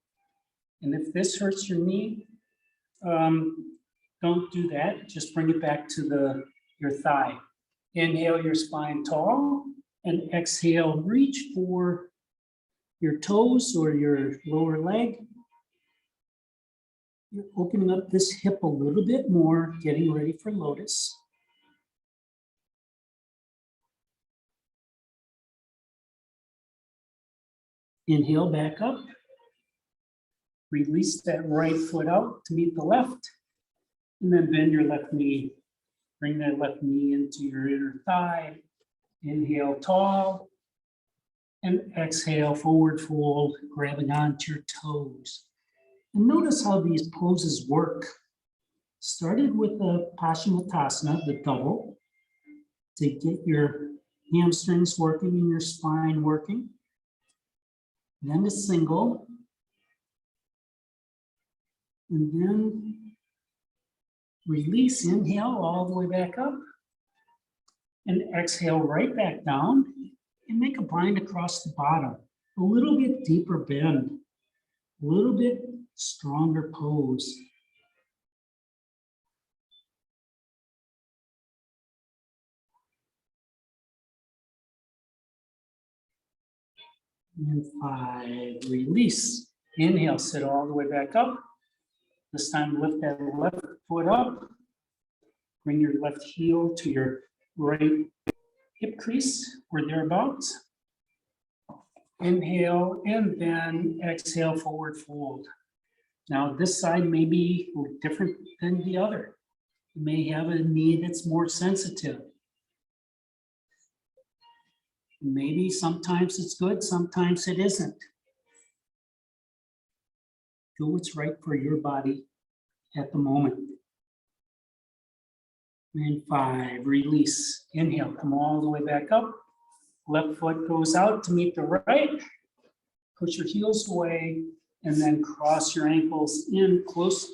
And if this hurts your knee, don't do that. Just bring it back to your thigh. Inhale your spine tall and exhale, reach for your toes or your lower leg. You're opening up this hip a little bit more, getting ready for Lotus. Inhale back up. Release that right foot out to meet the left. And then bend your left knee. Bring that left knee into your inner thigh. Inhale tall. And exhale, forward fold, grabbing onto your toes. And notice how these poses work. Started with the Pashmitasana, the double, to get your hamstrings working and your spine working. Then the single. And then release, inhale all the way back up. And exhale right back down. And make a bind across the bottom. A little bit deeper bend. A little bit stronger pose. And five, release. Inhale, sit all the way back up. This time lift that left foot up. Bring your left heel to your right hip crease or thereabouts. Inhale and then exhale, forward fold. Now this side may be different than the other. You may have a knee that's more sensitive. Maybe sometimes it's good, sometimes it isn't. Do what's right for your body at the moment. And five, release. Inhale, come all the way back up. Left foot goes out to meet the right. Push your heels away and then cross your ankles in close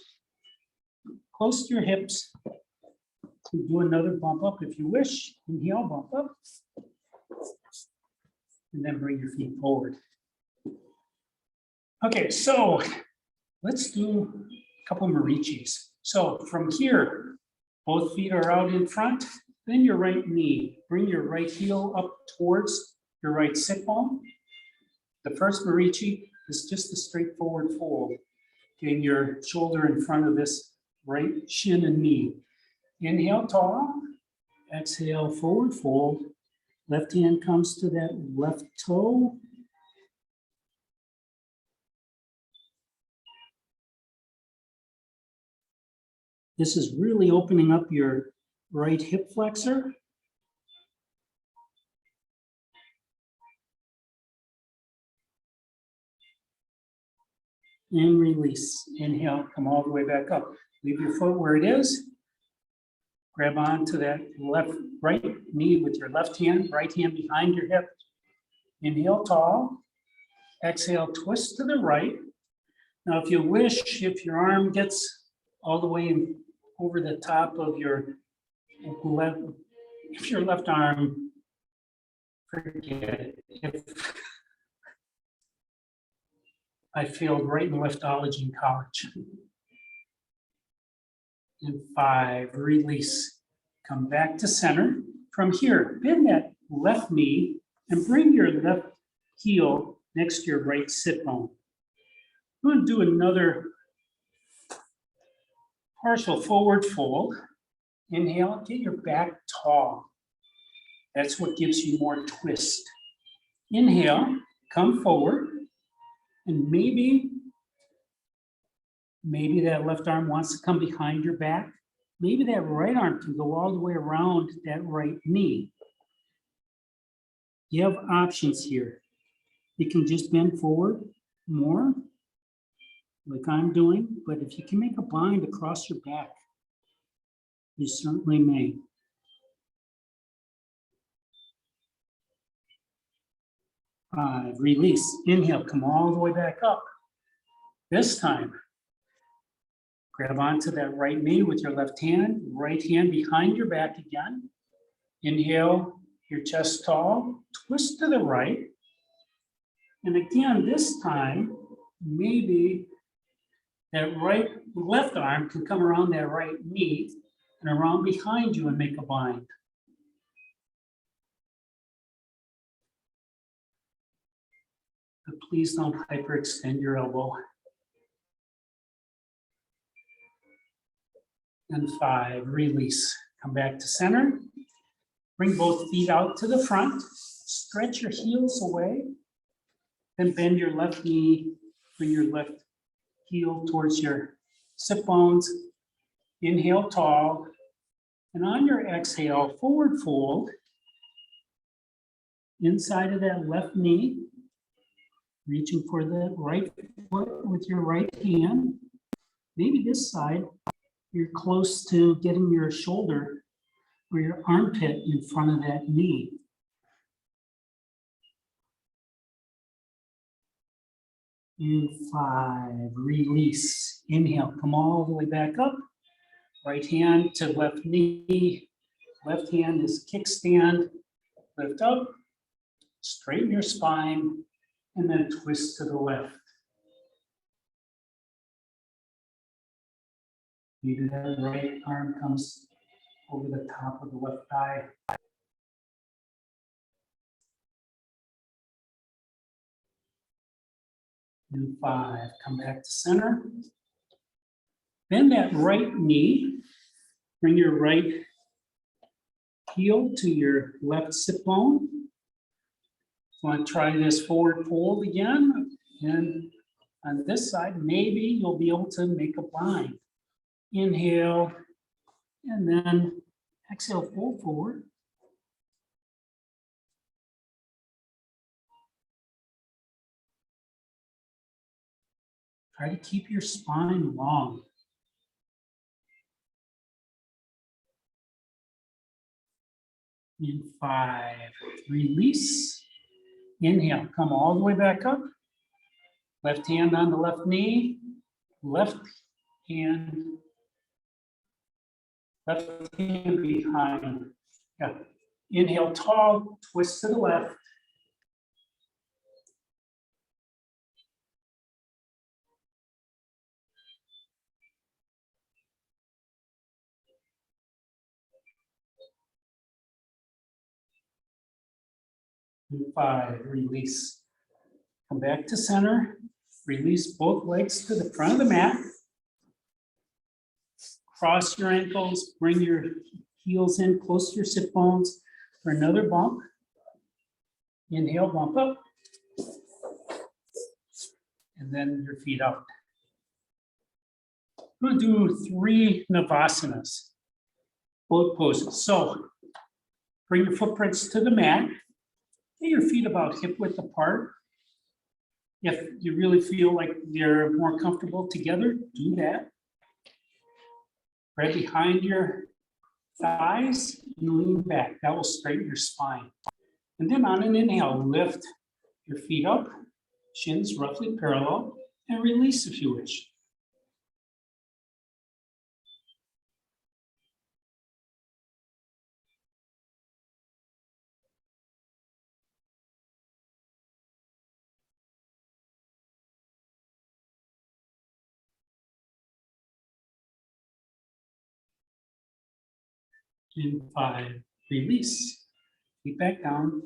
to your hips. Do another bump up if you wish. Inhale, bump up. And then bring your feet forward. Okay, so let's do a couple marichis. So from here, both feet are out in front, then your right knee. Bring your right heel up towards your right sit bone. The first marichi is just a straightforward fold, getting your shoulder in front of this right shin and knee. Inhale tall, exhale forward fold. Left hand comes to that left toe. This is really opening up your right hip flexor. And release. Inhale, come all the way back up. Leave your foot where it is. Grab onto that right knee with your left hand, right hand behind your hip. Inhale tall. Exhale, twist to the right. Now, if you wish, if your arm gets all the way over the top of your left arm, forget it. I failed right in leftology in college. And 5, release. Come back to center. From here, bend that left knee and bring your left heel next to your right sit bone. I'm going to do another partial forward fold. Inhale, get your back tall. That's what gives you more twist. Inhale, come forward, and maybe that left arm wants to come behind your back. Maybe that right arm can go all the way around that right knee. You have options here. You can just bend forward more, like I'm doing, but if you can make a bind across your back, you certainly may. 5, release. Inhale, come all the way back up. This time, grab onto that right knee with your left hand behind your back again. Inhale, your chest tall, twist to the right. And again, this time, maybe that left arm can come around that right knee and around behind you and make a bind. But please don't hyperextend your elbow. And 5, release. Come back to center. Bring both feet out to the front. Stretch your heels away. Then bend your left knee. Bring your left heel towards your sit bones. Inhale tall. And on your exhale, forward fold. Inside of that left knee. Reaching for the right foot with your right hand. Maybe this side, you're close to getting your shoulder or your armpit in front of that knee. And 5, release. Inhale, come all the way back up. Right hand to left knee. Left hand is kickstand. Lift up, straighten your spine, and then twist to the left. Maybe that right arm comes over the top of the left thigh. And 5, come back to center. Bend that right knee. Bring your right heel to your left sit bone. Want to try this forward fold again. And on this side, maybe you'll be able to make a bind. Inhale, and then exhale, fold forward. Try to keep your spine long. In 5, release. Inhale, come all the way back up. Left hand on the left knee. Left hand behind. Yeah. Inhale tall, twist to the left. And 5, release. Come back to center. Release both legs to the front of the mat. Cross your ankles, bring your heels in close to your sit bones for another bump. Inhale, bump up. And then your feet out. I'm going to do 3 Navasanas, both poses. So bring your footprints to the mat. Get your feet about hip width apart. If you really feel like they're more comfortable together, do that. Right behind your thighs and lean back. That will straighten your spine. And then on an inhale, lift your feet up, shins roughly parallel, and release if you wish. In 5, release. Feet back down.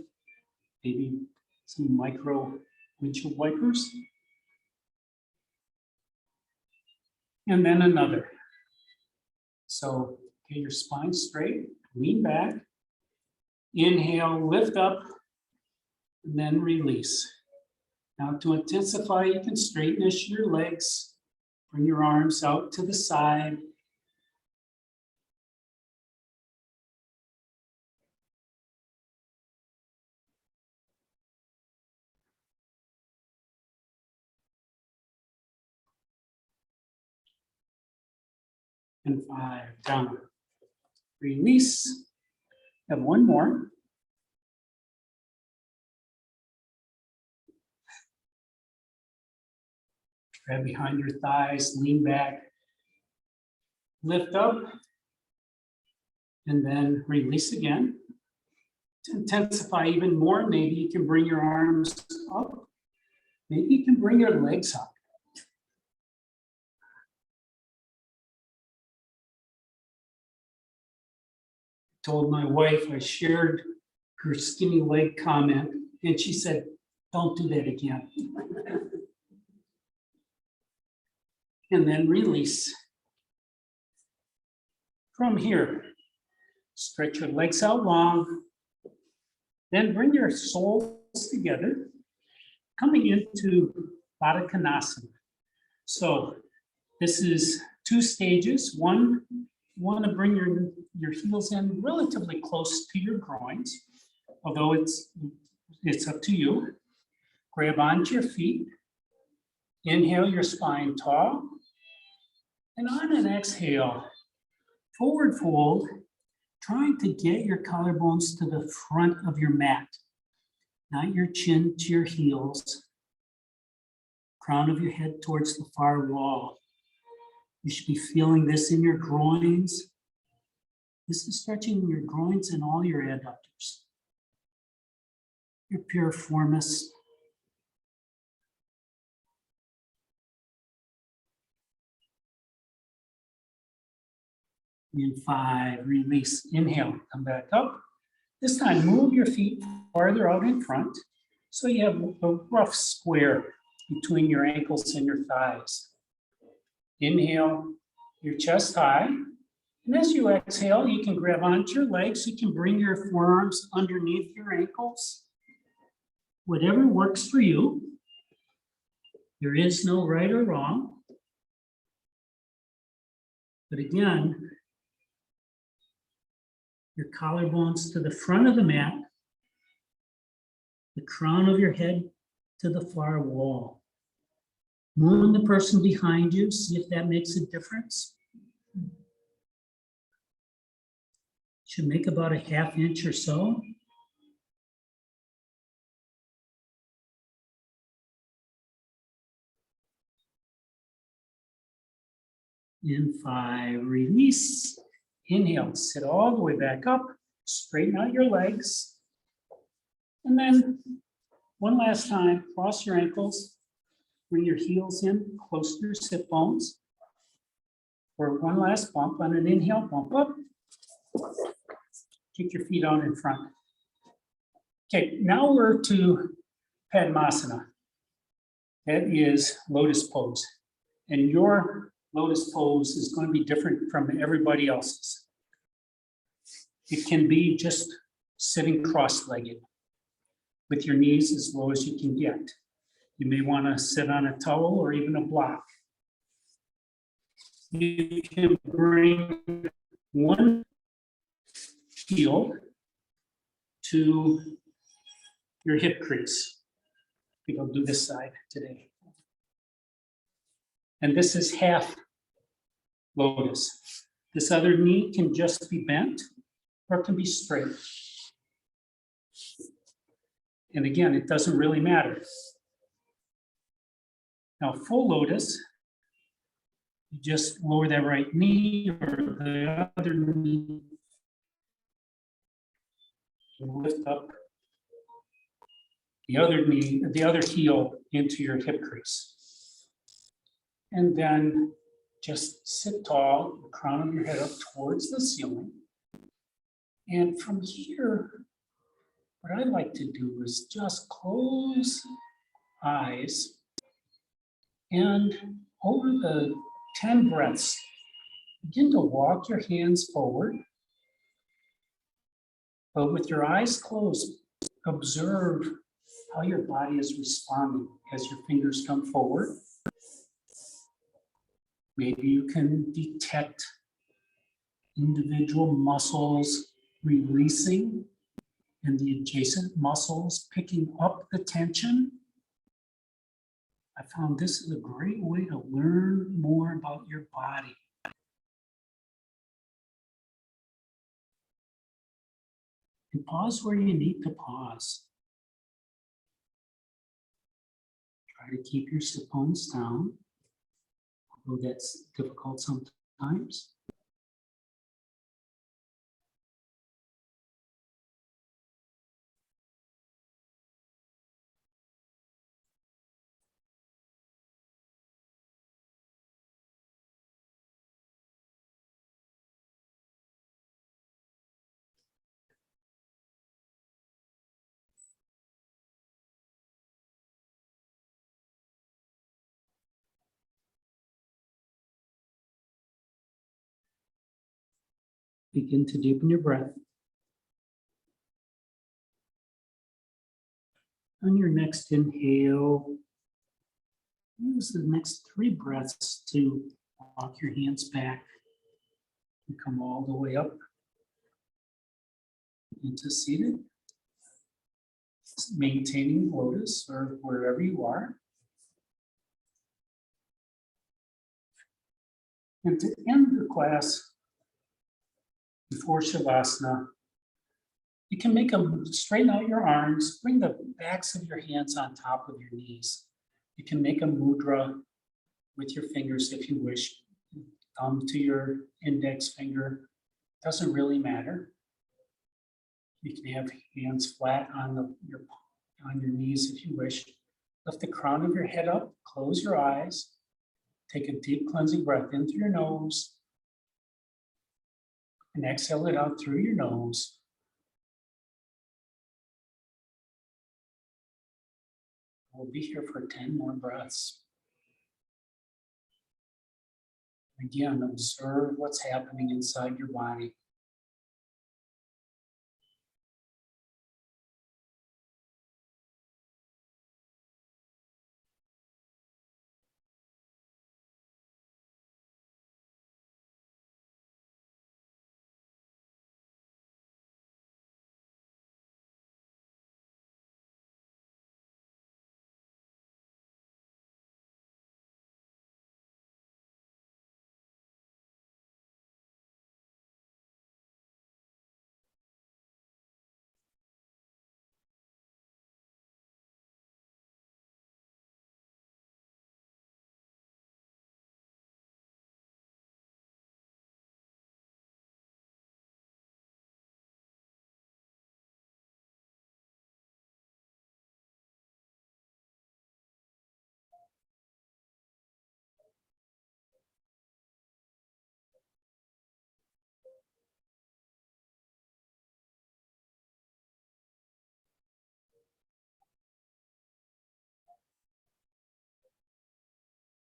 Maybe some micro windshield wipers. And then another. So get your spine straight, lean back. Inhale, lift up, and then release. Now to intensify, you can straighten your legs. Bring your arms out to the side. And 5, down. Release. Have one more. Grab behind your thighs, lean back. Lift up. And then release again. To intensify even more, maybe you can bring your arms up. Maybe you can bring your legs up. Told my wife, I shared her skinny leg comment, and she said, don't do that again. And then release. From here, stretch your legs out long, then bring your soles together, coming into Badakanasana. So this is 2 stages. One, you want to bring your heels in relatively close to your groins, although it's up to you. Grab onto your feet. Inhale your spine tall. And on an exhale, forward fold, trying to get your collarbones to the front of your mat, not your chin to your heels. Crown of your head towards the far wall. You should be feeling this in your groins. This is stretching your groins and all your adductors. Your piriformis. In 5, release. Inhale, come back up. This time, move your feet farther out in front so you have a rough square between your ankles and your thighs. Inhale, your chest high. And as you exhale, you can grab onto your legs. You can bring your forearms underneath your ankles. Whatever works for you. There is no right or wrong. But again, your collarbones to the front of the mat, the crown of your head to the far wall. Move the person behind you, see if that makes a difference. Should make about a ½ inch or so. In 5, release. Inhale, sit all the way back up, straighten out your legs. And then one last time, cross your ankles, bring your heels in close to your sit bones. For one last bump on an inhale, bump up. Kick your feet out in front. Okay, now we're to Padmasana. That is Lotus pose. And your Lotus pose is going to be different from everybody else's. It can be just sitting cross-legged with your knees as low as you can get. You may want to sit on a towel or even a block. You can bring one heel to your hip crease. We'll do this side today. And this is half Lotus. This other knee can just be bent or it can be straight. And again, it doesn't really matter. Now, full Lotus, you just lower that right knee or the other knee and lift up the other knee, the other heel into your hip crease. And then just sit tall, the crown of your head up towards the ceiling. And from here, what I like to do is just close eyes and over the 10 breaths, begin to walk your hands forward. But with your eyes closed, observe how your body is responding as your fingers come forward. Maybe you can detect individual muscles releasing and the adjacent muscles picking up the tension. I found this is a great way to learn more about your body. And pause where you need to pause. Try to keep your sit bones down, although that's difficult sometimes. Begin to deepen your breath. On your next inhale, use the next 3 breaths to walk your hands back and come all the way up into seated, maintaining Lotus or wherever you are. And to end the class, before Shavasana, you can make them straighten out your arms, bring the backs of your hands on top of your knees. You can make a mudra with your fingers if you wish. Thumb to your index finger, doesn't really matter. You can have hands flat on your knees if you wish. Lift the crown of your head up, close your eyes, take a deep cleansing breath in through your nose, and exhale it out through your nose. We'll be here for 10 more breaths. Again, observe what's happening inside your body.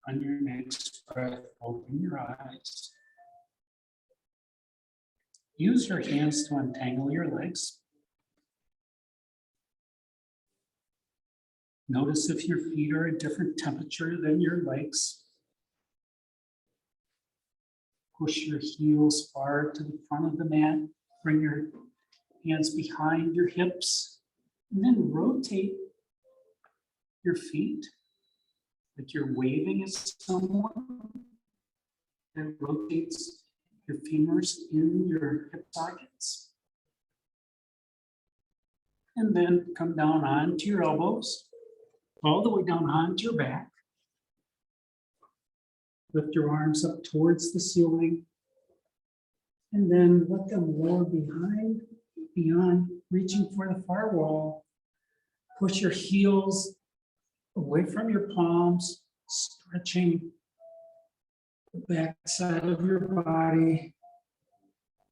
On your next breath, open your eyes. Use your hands to untangle your legs. Notice if your feet are a different temperature than your legs. Push your heels far to the front of the mat. Bring your hands behind your hips. And then rotate your feet like you're waving at someone. And rotates your femurs in your hip sockets. And then come down onto your elbows, all the way down onto your back. Lift your arms up towards the ceiling. And then let them lower beyond, reaching for the far wall. Push your heels away from your palms, stretching the back side of your body.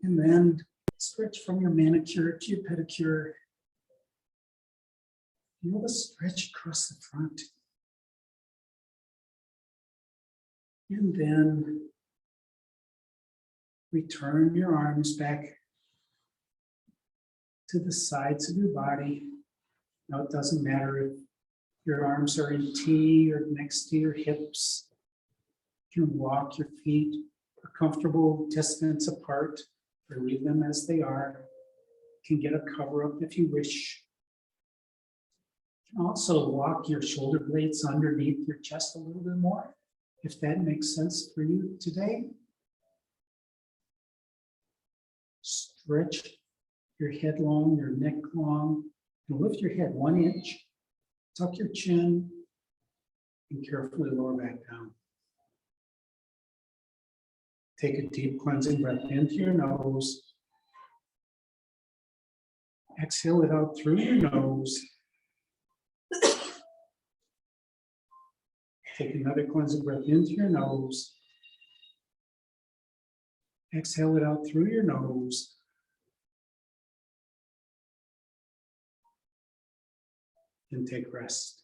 And then Stretch from your manicure to your pedicure. Feel the stretch across the front. And then return your arms back to the sides of your body. Now it doesn't matter if your arms are in T or next to your hips. You can walk your feet a comfortable distance apart or leave them as they are. You can get a cover up if you wish. You can also walk your shoulder blades underneath your chest a little bit more, if that makes sense for you today. Stretch your head long, your neck long, and lift your head 1 inch. Tuck your chin and carefully lower back down. Take a deep cleansing breath into your nose. Exhale it out through your nose. Take another cleansing breath into your nose. Exhale it out through your nose. And take rest.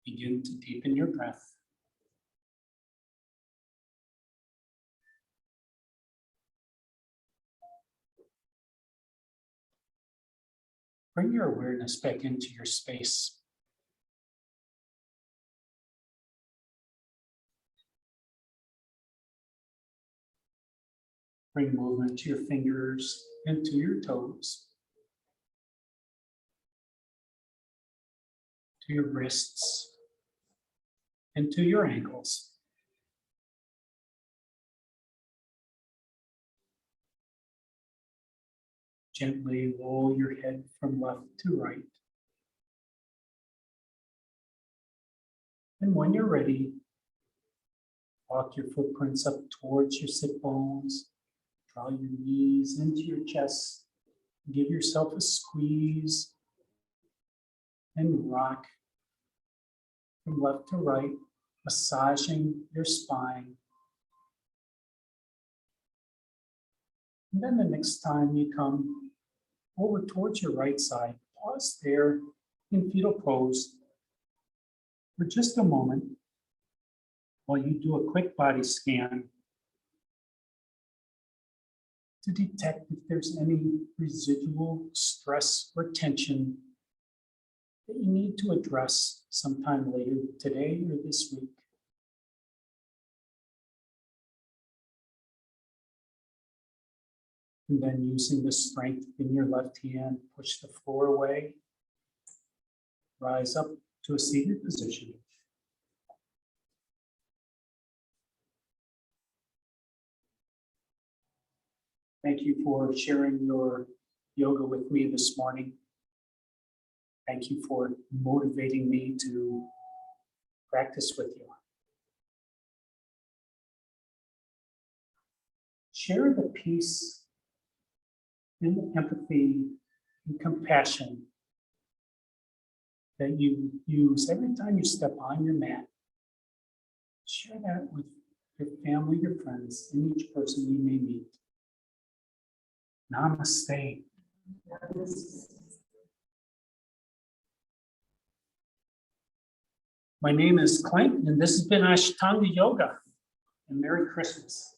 Begin to deepen your breath. Bring your awareness back into your space. Bring movement to your fingers and to your toes, to your wrists, and to your ankles. Gently roll your head from left to right. And when you're ready, walk your footprints up towards your sit bones. Draw your knees into your chest. Give yourself a squeeze and rock from left to right, massaging your spine. And then the next time you come, over towards your right side. Pause there in fetal pose for just a moment while you do a quick body scan to detect if there's any residual stress or tension that you need to address sometime later today or this week. And then using the strength in your left hand, push the floor away, rise up to a seated position. Thank you for sharing your yoga with me this morning. Thank you for motivating me to practice with you. Share the peace and empathy and compassion that you use every time you step on your mat. Share that with your family, your friends, and each person you may meet. Namaste. My name is Clint, and this has been Ashtanga Yoga. And Merry Christmas.